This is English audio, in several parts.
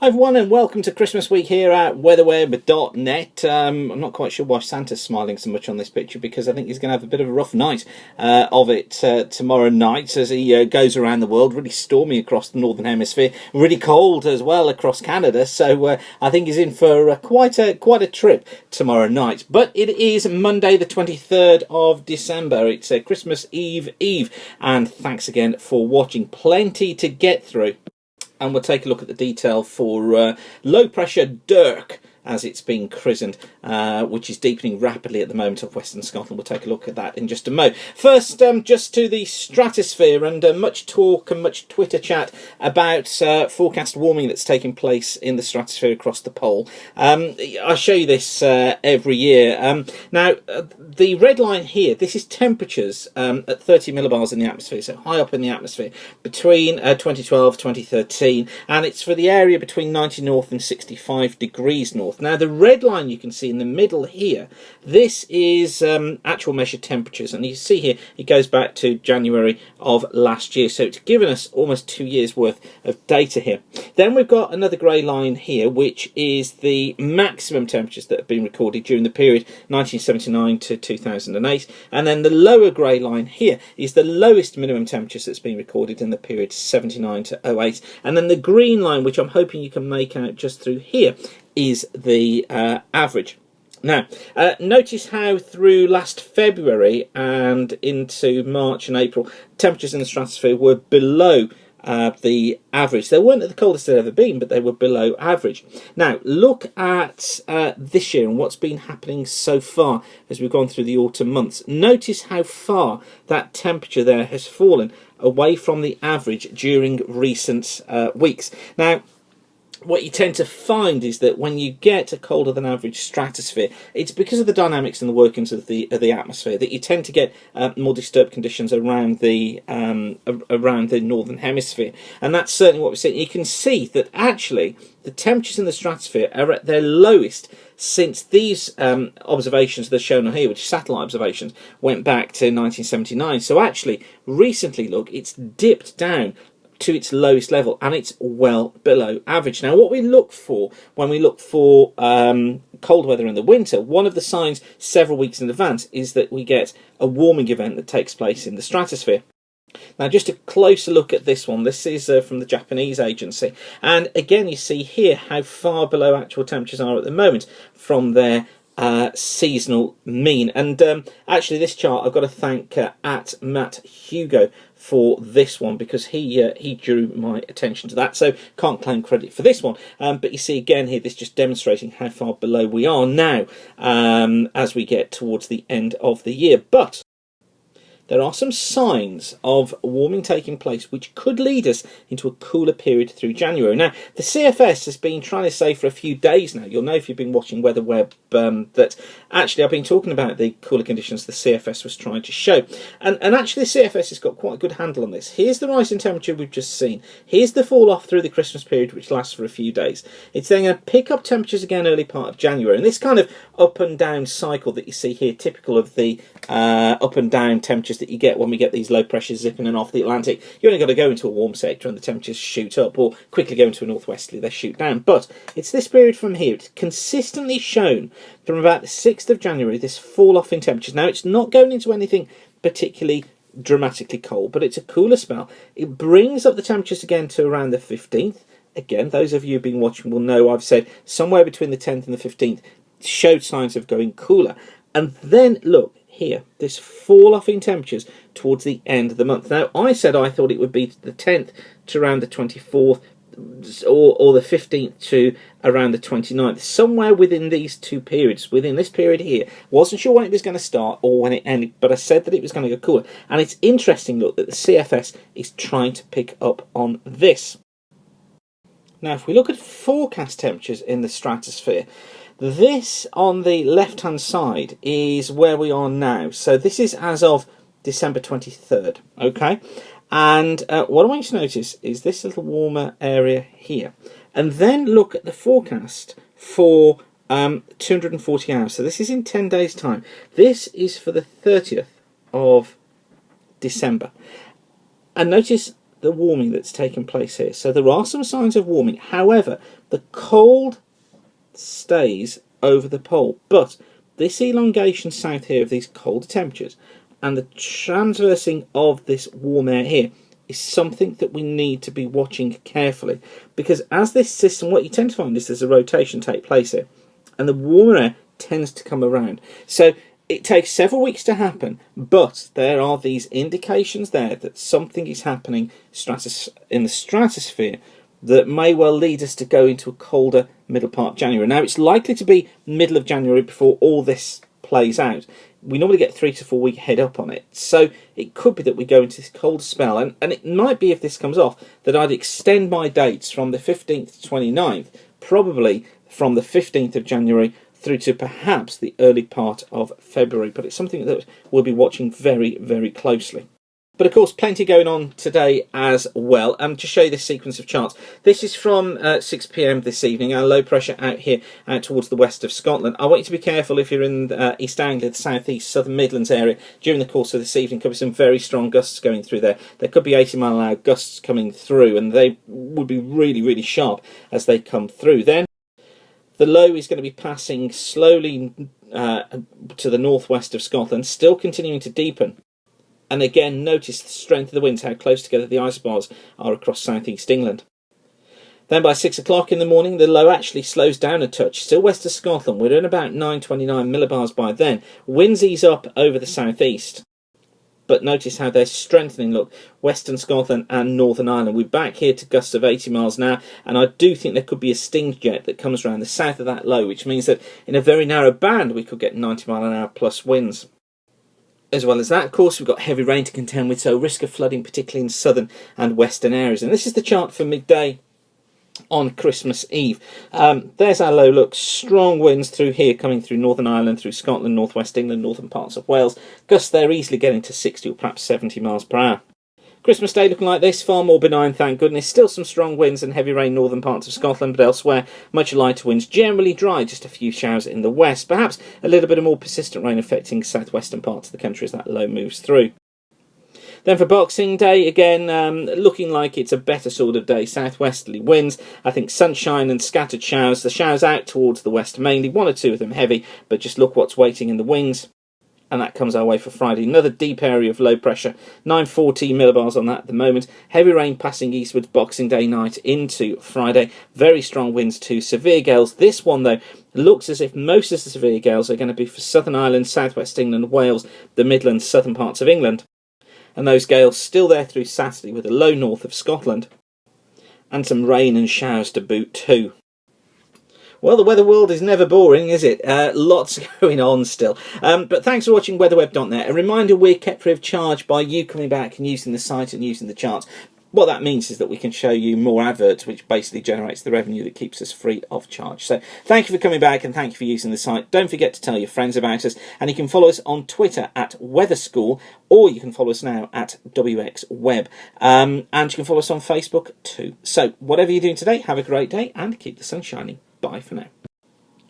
Hi everyone and welcome to Christmas week here at weatherweb.net. I'm not quite sure why Santa's smiling so much on this picture because I think he's going to have a bit of a rough night of it tomorrow night as he goes around the world. Really stormy across the northern hemisphere, really cold as well across Canada, so I think he's in for quite a trip tomorrow night. But it is Monday the 23rd of December. It's Christmas Eve, and thanks again for watching. Plenty to get through. And we'll take a look at the detail for low pressure Dirk, as it's been christened, which is deepening rapidly at the moment off Western Scotland. We'll take a look at that in just a moment. First, just to the stratosphere, and much talk and much Twitter chat about forecast warming that's taking place in the stratosphere across the pole. I show you this every year. Now, the red line here, this is temperatures at 30 millibars in the atmosphere, so high up in the atmosphere, between 2012 2013, and it's for the area between 90 north and 65 degrees north. Now, the red line you can see in the middle here, this is actual measured temperatures, and you see here it goes back to January of last year, so it's given us almost 2 years worth of data here. Then we've got another grey line here, which is the maximum temperatures that have been recorded during the period 1979 to 2008, and then the lower grey line here is the lowest minimum temperatures that's been recorded in the period 79 to 08, and then the green line, which I'm hoping you can make out just through here, is the average. Now, notice how through last February and into March and April, temperatures in the stratosphere were below the average. They weren't at the coldest they've ever been, but they were below average. Now, look at this year and what's been happening so far as we've gone through the autumn months. Notice how far that temperature there has fallen away from the average during recent weeks. Now, what you tend to find is that when you get a colder than average stratosphere, it's because of the dynamics and the workings of the atmosphere that you tend to get more disturbed conditions around the northern hemisphere, and that's certainly what we're seeing. You can see that actually the temperatures in the stratosphere are at their lowest since these observations that are shown on here, which are satellite observations, went back to 1979. So actually, recently, look, it's dipped down to its lowest level, and it's well below average. Now, what we look for when we look for cold weather in the winter, one of the signs several weeks in advance is that we get a warming event that takes place in the stratosphere. Now, just a closer look at this one. This is from the Japanese agency, and again you see here how far below actual temperatures are at the moment from their seasonal mean. And actually, this chart I've got to thank at Matt Hugo for this one, because he drew my attention to that, so can't claim credit for this one. But you see again here, this just demonstrating how far below we are now as we get towards the end of the year. But there are some signs of warming taking place which could lead us into a cooler period through January. Now, the CFS has been trying to say for a few days now, you'll know if you've been watching WeatherWeb, that actually I've been talking about the cooler conditions the CFS was trying to show. And actually the CFS has got quite a good handle on this. Here's the rise in temperature we've just seen. Here's the fall off through the Christmas period, which lasts for a few days. It's then going to pick up temperatures again early part of January. And this kind of up and down cycle that you see here, typical of the up and down temperatures that you get when we get these low pressures zipping in off the Atlantic. You only got to go into a warm sector and the temperatures shoot up, or quickly go into a northwesterly, they shoot down. But it's this period from here, it's consistently shown from about the 6th of January, this fall off in temperatures. Now, it's not going into anything particularly dramatically cold, but it's a cooler spell. It brings up the temperatures again to around the 15th. Again, those of you who've been watching will know I've said somewhere between the 10th and the 15th showed signs of going cooler. And then, look, here, this fall off in temperatures towards the end of the month. Now, I said I thought it would be the 10th to around the 24th, or the 15th to around the 29th, somewhere within these two periods, within this period here. Wasn't sure when it was going to start or when it ended, but I said that it was going to go cooler. And it's interesting, look, that the CFS is trying to pick up on this. Now, if we look at forecast temperatures in the stratosphere, this on the left hand side is where we are now. So this is as of December 23rd, okay? And what I want you to notice is this little warmer area here. And then look at the forecast for 240 hours. So this is in 10 days' time. This is for the 30th of December. And notice the warming that's taken place here. So there are some signs of warming. However, the cold stays over the pole, but this elongation south here of these colder temperatures and the transversing of this warm air here is something that we need to be watching carefully, because as this system, what you tend to find is there's a rotation take place here, and the warmer air tends to come around. So it takes several weeks to happen, but there are these indications there that something is happening in the stratosphere that may well lead us to go into a colder middle part of January. Now, it's likely to be middle of January before all this plays out. We normally get 3 to 4 week head up on it, so it could be that we go into this colder spell, and it might be, if this comes off, that I'd extend my dates from the 15th to 29th, probably from the 15th of January through to perhaps the early part of February, but it's something that we'll be watching very, very closely. But of course, plenty going on today as well. To show you this sequence of charts, this is from 6 p.m. this evening. Our low pressure out here, out towards the west of Scotland. I want you to be careful if you're in East Anglia, the south east, southern Midlands area. During the course of this evening, could be some very strong gusts going through there. There could be 80 mile an hour gusts coming through, and they would be really, really sharp as they come through. Then the low is going to be passing slowly to the northwest of Scotland, still continuing to deepen. And again, notice the strength of the winds, how close together the isobars are across southeast England. Then by 6 o'clock in the morning, the low actually slows down a touch. Still west of Scotland, we're in about 929 millibars by then. Winds ease up over the southeast. But notice how they're strengthening. Look, Western Scotland and Northern Ireland. We're back here to gusts of 80 miles an hour, and I do think there could be a sting jet that comes around the south of that low, which means that in a very narrow band we could get 90 mile an hour plus winds. As well as that, of course, we've got heavy rain to contend with, so risk of flooding, particularly in southern and western areas. And this is the chart for midday on Christmas Eve. There's our low. Look, strong winds through here, coming through Northern Ireland, through Scotland, northwest England, northern parts of Wales. Gusts there easily getting to 60 or perhaps 70 miles per hour. Christmas Day looking like this, far more benign, thank goodness. Still some strong winds and heavy rain northern parts of Scotland, but elsewhere much lighter winds, generally dry, just a few showers in the west. Perhaps a little bit of more persistent rain affecting southwestern parts of the country as that low moves through. Then for Boxing Day, again, looking like it's a better sort of day. Southwesterly winds, I think sunshine and scattered showers. The showers out towards the west mainly, 1 or 2 of them heavy, but just look what's waiting in the wings. And that comes our way for Friday. Another deep area of low pressure, 940 millibars on that at the moment. Heavy rain passing eastwards Boxing Day night into Friday. Very strong winds too. Severe gales. This one, though, looks as if most of the severe gales are going to be for Southern Ireland, southwest England, Wales, the Midlands, southern parts of England. And those gales still there through Saturday with a low north of Scotland. And some rain and showers to boot too. Well, the weather world is never boring, is it? Lots going on still. But thanks for watching weatherweb.net. A reminder, we're kept free of charge by you coming back and using the site and using the charts. What that means is that we can show you more adverts, which basically generates the revenue that keeps us free of charge. So thank you for coming back and thank you for using the site. Don't forget to tell your friends about us, and you can follow us on Twitter at Weather School, or you can follow us now at WXWeb. And you can follow us on Facebook too. So whatever you're doing today, have a great day and keep the sun shining. Bye for now.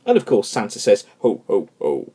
And of course, Santa says, ho, ho, ho.